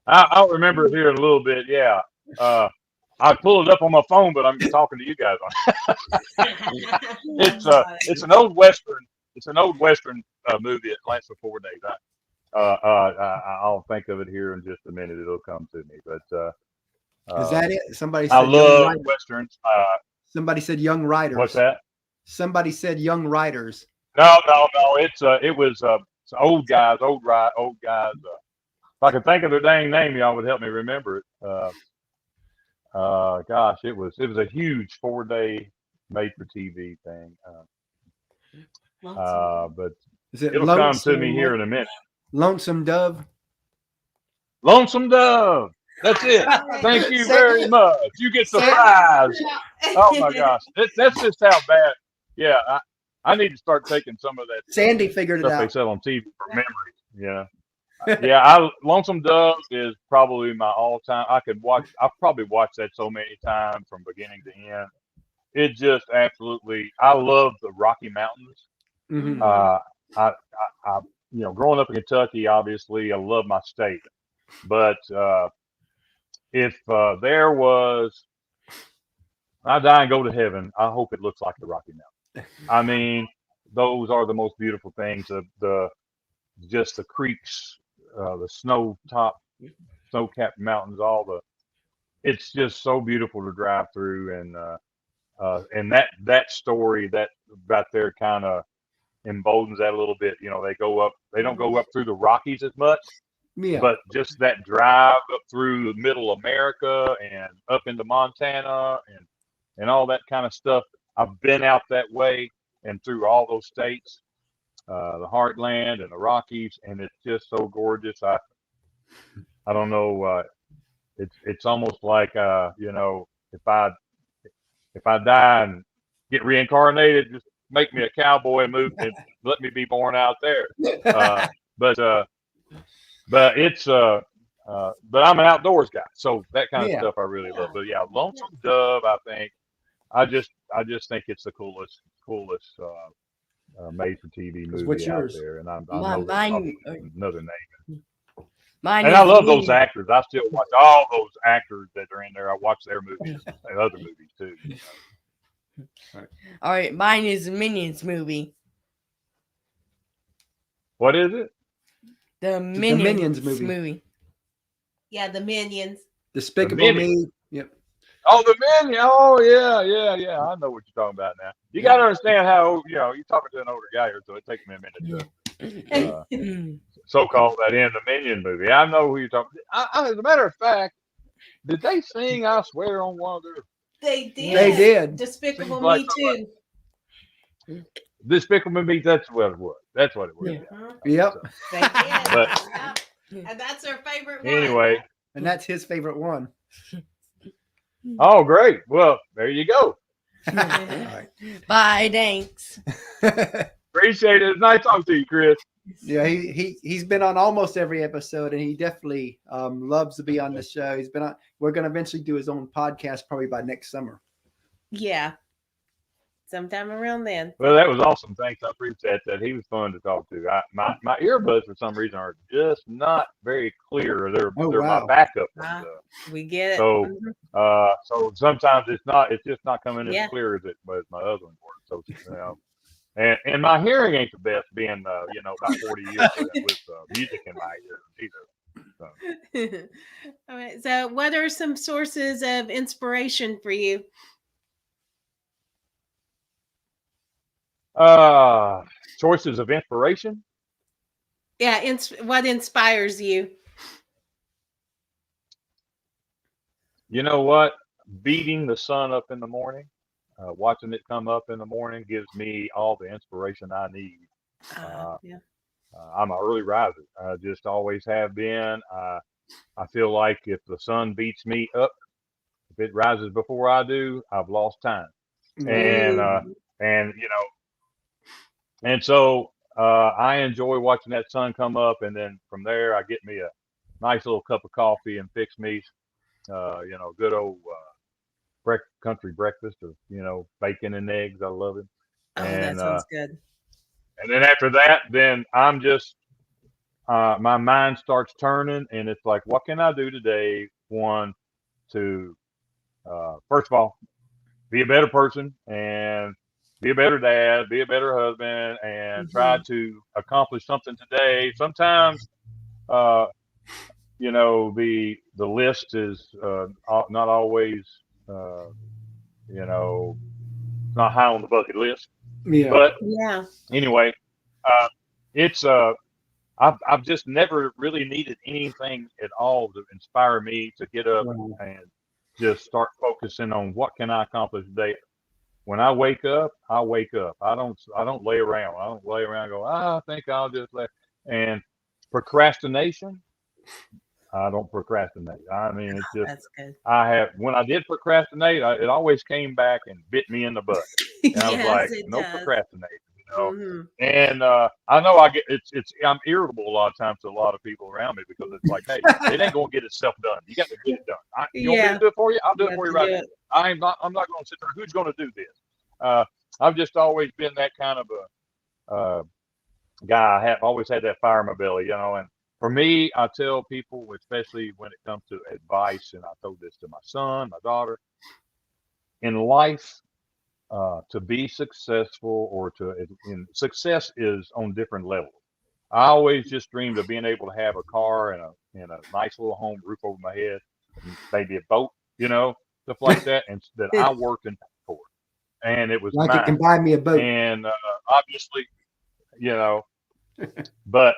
I'll remember it here in a little bit. Yeah. I pulled it up on my phone, but I'm talking to you guys on it. It's an old Western. It's an old Western movie that lasts for 4 days. I'll think of it here in just a minute. It'll come to me. But Is that it? Somebody I said love Westerns. somebody said Young Riders. What's that? Somebody said Young Riders. No. It was it's old guys. If I could think of their dang name, y'all would help me remember it. Gosh, it was a huge 4-day made-for-TV thing. But it'll come to me here in a minute. Lonesome Dove. Lonesome Dove. That's it. Thank you very much. You get the prize. Oh my gosh, that's just how bad. Yeah, I need to start taking some of that. Sandy figured it out. They sell on TV for memories. Yeah. Lonesome Dove is probably my all-time. I've probably watched that so many times from beginning to end. It just absolutely. I love the Rocky Mountains. Mm-hmm. I growing up in Kentucky, obviously, I love my state. But if there was, I die and go to heaven, I hope it looks like the Rocky Mountains. I mean, those are the most beautiful things. Just the creeks, the snow-capped mountains, it's just so beautiful to drive through, and that story that right there kind of emboldens that a little bit. They don't go up through the Rockies as much, but just that drive up through the middle America and up into Montana and all that kind of stuff. I've been out that way and through all those states. The Heartland and the Rockies, and it's just so gorgeous. I don't know. It's almost like if I die and get reincarnated, just make me a cowboy and let me be born out there. But I'm an outdoors guy, so that kind of stuff I really love. But yeah, Lonesome Dove, I just think it's the coolest made-for-TV movie out there, and I'm another name. I love those actors. I still watch all those actors that are in there. I watch their movies and other movies too. All right, mine is Minions movie. What is it? The Minions movie. Yeah, the Minions. Despicable Me. Yep. Oh, the Minions. Oh, yeah. I know what you're talking about now. You got to understand how you're talking to an older guy here, so it takes me a minute to so-called that in the Minion movie. I know who you're talking. As a matter of fact, did they sing "I Swear" on one of their? They did. They did. Despicable Me too. Despicable Me. That's what it was. Yeah. Yep. So. They did. And that's their favorite one. Anyway. And that's his favorite one. Oh, great. Well, there you go. All right. Bye. Thanks. Appreciate it. It's nice talking to you, Chris. Yeah, he's been on almost every episode, and he definitely loves to be on the show. He's been on. We're going to eventually do his own podcast probably by next summer. Yeah, sometime around then. Well, that was awesome. Thanks. I appreciate that. He was fun to talk to. My earbuds for some reason are just not very clear. They're my backup. We get it. So so sometimes it's just not coming as clear as my other one was. So and my hearing ain't the best, being about 40 years with music in my ears either. So. All right. So, what are some sources of inspiration for you? Choices of inspiration. Yeah, what inspires you? You know what? Beating the sun up in the morning, watching it come up in the morning gives me all the inspiration I need. I'm an early riser. I just always have been. I feel like if the sun beats me up, if it rises before I do, I've lost time. And And so I enjoy watching that sun come up, and then from there I get me a nice little cup of coffee and fix me, good old country breakfast of bacon and eggs. I love it. Oh, that And sounds good. and then after that, then I'm just my mind starts turning, and it's like, what can I do today? One, to first of all, be a better person and be a better dad, be a better husband, and try Mhm. to accomplish something today. Sometimes, uh, the list is not always, uh, not high on the bucket list. Yeah. But Yeah. anyway, uh, it's I've just never really needed anything at all to inspire me to get up Wow. and just start focusing on what can I accomplish today. When I wake up, I wake up. I don't lay around. I don't lay around and go, I think I'll just lay. And procrastination, I don't procrastinate. I mean, it's just That's good. when I did procrastinate, it always came back and bit me in the butt. And I was Yes, like, it no does. procrastinating. Hmm. And I know I'm irritable a lot of times to a lot of people around me because it's like, hey, it ain't gonna get itself done. You got to get it done. You want me to Yeah, do it for you? I'll do you it have for you to right do now. it. I'm not gonna sit there. Who's gonna do this? Uh, I've just always been that kind of a guy. I have always had that fire in my belly, and for me, I tell people, especially when it comes to advice, and I told this to my son, my daughter, in life, to be successful or success is on different levels. I always just dreamed of being able to have a car and a nice little home, roof over my head, and maybe a boat, stuff like that, and that I worked and paid for, and it was Like it mine. can buy me a boat. And obviously, you know, but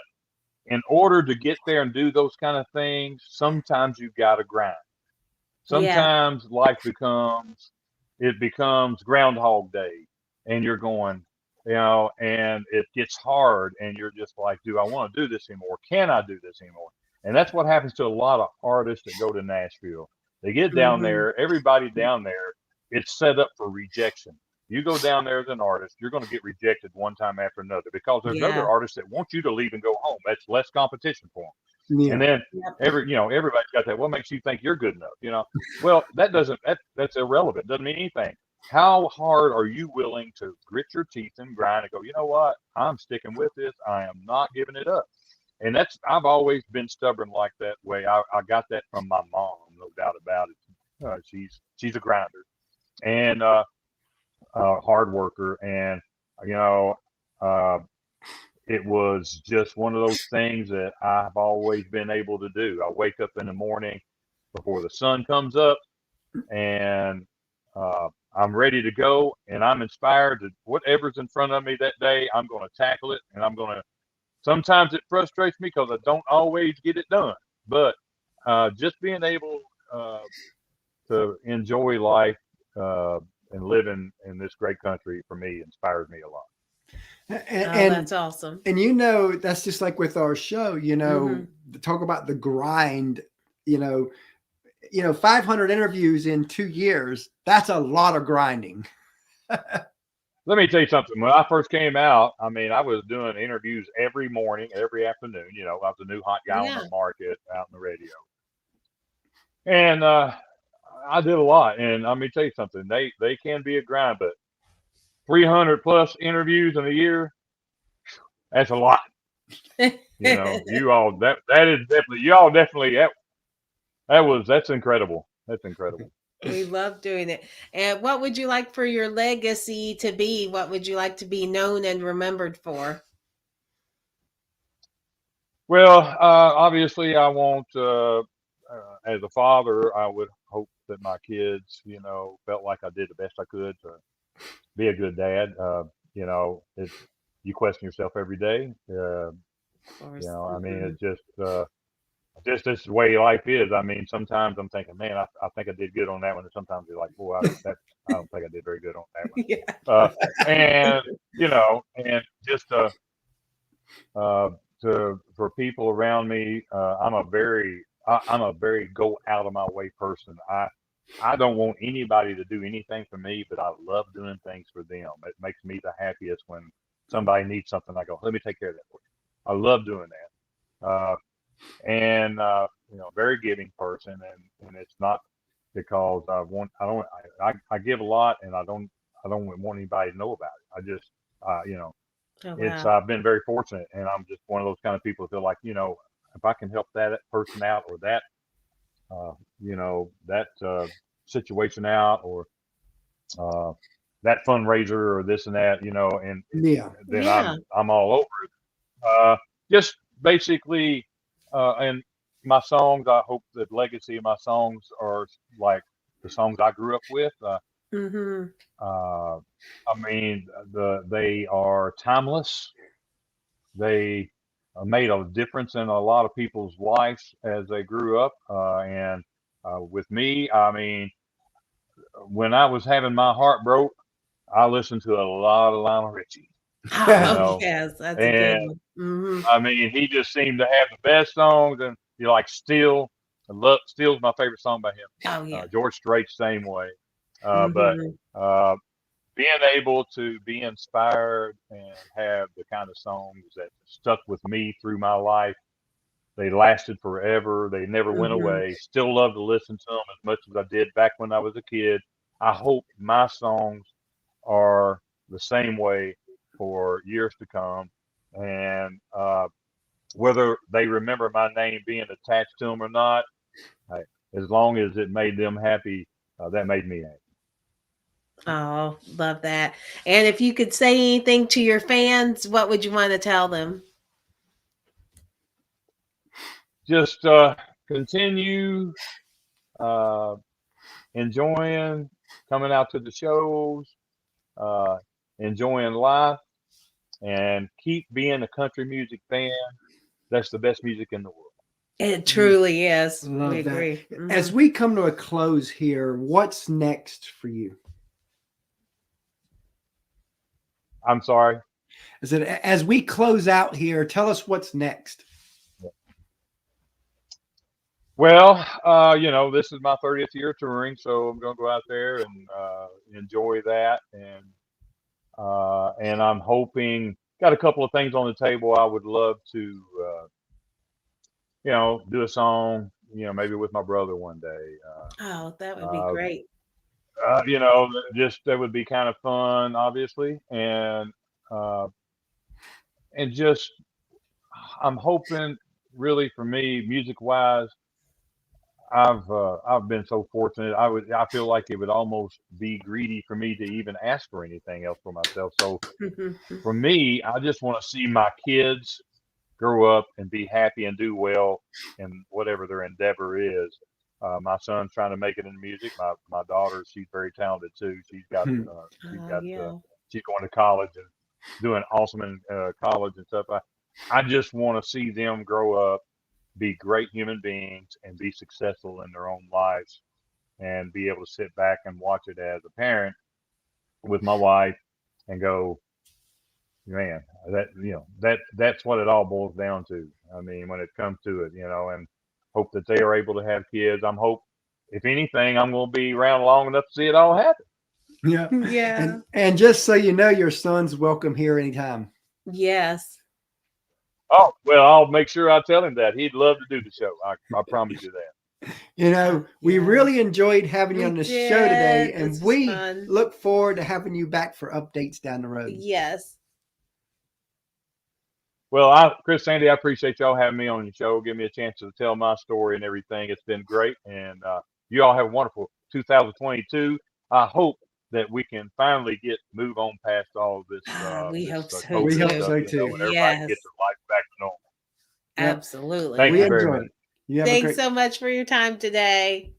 in order to get there and do those kind of things, sometimes you've got to grind. Yeah, Sometimes life becomes Groundhog Day, and you're going, and it gets hard, and you're just like, do I want to do this anymore? Can I do this anymore? And that's what happens to a lot of artists that go to Nashville. They get down hmm, there, everybody down there, it's set up for rejection. You go down there as an artist, you're going to get rejected one time after another because there's yeah, other artists that want you to leave and go home. That's less competition for them. And Yeah. then yep, everybody's got that. What makes you think you're good enough? Well, that's irrelevant. Doesn't mean anything. How hard are you willing to grit your teeth and grind and go, you know what? I'm sticking with this. I am not giving it up. And I've always been stubborn like that way. I got that from my mom, no doubt about it. She's a grinder and hard worker. And, you know, uh, it was just one of those things that I've always been able to do. I wake up in the morning before the sun comes up, and I'm ready to go, and I'm inspired to whatever's in front of me that day. I'm going to tackle it, and I'm going to. Sometimes it frustrates me because I don't always get it done, but just being able uh, to enjoy life and living in this great country for me inspires me a lot. oh, And that's awesome. that's just like with our show, Hmm. talk about the grind, you know, 500 interviews in 2 years. That's a lot of grinding. Let me tell you something. When I first came out, I mean, I was doing interviews every morning, every afternoon. I was a new hot guy on the Yeah, market out in the radio. And I did a lot. And let me tell you something. They can be a grind, but 300 plus interviews in a year, that's a lot. You all, that is definitely, you all definitely, that's incredible. That's incredible. we love doing it. And what would you like for your legacy to be? What would you like to be known and remembered for? Well, obviously, I want, as a father, I would hope that my kids, felt like I did the best I could to be a good dad. You question yourself every day. Of course. I mean, Hmm. it's just this the way life is. I mean, sometimes I'm thinking, man, I think I did good on that one, and sometimes you're like, boy, I don't think I did very good on that one. Yeah. And and just uh, for people around me, I'm a very go out of my way person. I don't want anybody to do anything for me, but I love doing things for them. It makes me the happiest when somebody needs something, I go, let me take care of that for you. I love doing that. And very giving person, and it's not because I give a lot, and I don't want anybody to know about it. I just Oh, it's wow. I've been very fortunate, and I'm just one of those kind of people who feel like, if I can help that person out, or that that situation out, or that fundraiser, or this and that, and Yeah. then Yeah. I'm all over it. Just basically, and my songs, I hope the legacy of my songs are like the songs I grew up with. Mm-hmm. I mean, they are timeless. They made a difference in a lot of people's lives as they grew up. And with me, I mean, when I was having my heart broke, I listened to a lot of Lionel Richie, Oh, yes, that's a good and one. Mm-hmm. I mean, he just seemed to have the best songs, and like "Still," "Still's" my favorite song by him. Oh, yeah. George Strait, same way. But Mm-hmm. being able to be inspired and have the kind of songs that stuck with me through my life, they lasted forever. They never went Mm-hmm. away. Still love to listen to them as much as I did back when I was a kid. I hope my songs are the same way for years to come. And whether they remember my name being attached to them or not, I, as long as it made them happy, that made me happy. Oh, love that. And if you could say anything to your fans, what would you want to tell them? Just continue uh, enjoying coming out to the shows, uh, enjoying life, and keep being a country music fan. That's the best music in the world. It truly is. We Love that. agree. Mhm. As we come to a close here, what's next for you? I'm sorry. Is it as we close out here? Tell us what's next. Well, this is my 30th year touring, so I'm going to go out there and enjoy that, and I'm hoping, got a couple of things on the table. I would love to, do a song, maybe with my brother one day. Oh, that would be Uh, great. just that would be kind of fun, obviously, uh, and just I'm hoping, really, for me, music wise. I've been so fortunate. I feel like it would almost be greedy for me to even ask for anything else for myself. So for me, I just want to see my kids grow up and be happy and do well in whatever their endeavor is. My son's trying to make it in music. My daughter, she's very talented too. She's got Yeah. she's going to college and doing awesome in college and stuff. I just want to see them grow up, be great human beings, and be successful in their own lives, and be able to sit back and watch it as a parent with my wife and go, man, that's what it all boils down to. I mean, when it comes to it, and hope that they are able to have kids. If anything, I'm going to be around long enough to see it all happen. Yeah. Yeah. And just so you know, your son's welcome here anytime. Yes. Oh, well, I'll make sure I tell him that. He'd love to do the show. I promise you that. We Yeah. really enjoyed having you on the show today, and This was we fun. look forward to having you back for updates down the road. Yes. Well, Chris, Sandy, I appreciate y'all having me on your show. Give me a chance to tell my story and everything. It's been great, and you all have a wonderful 2022. I hope that we can finally move on past all of this. We this, hope so COVID We hope too. so stuff, too. and everybody Yes. can get their life back to normal. Yep. Absolutely. Thank We you very enjoyed much. it. You have a Thanks great so much for your time today.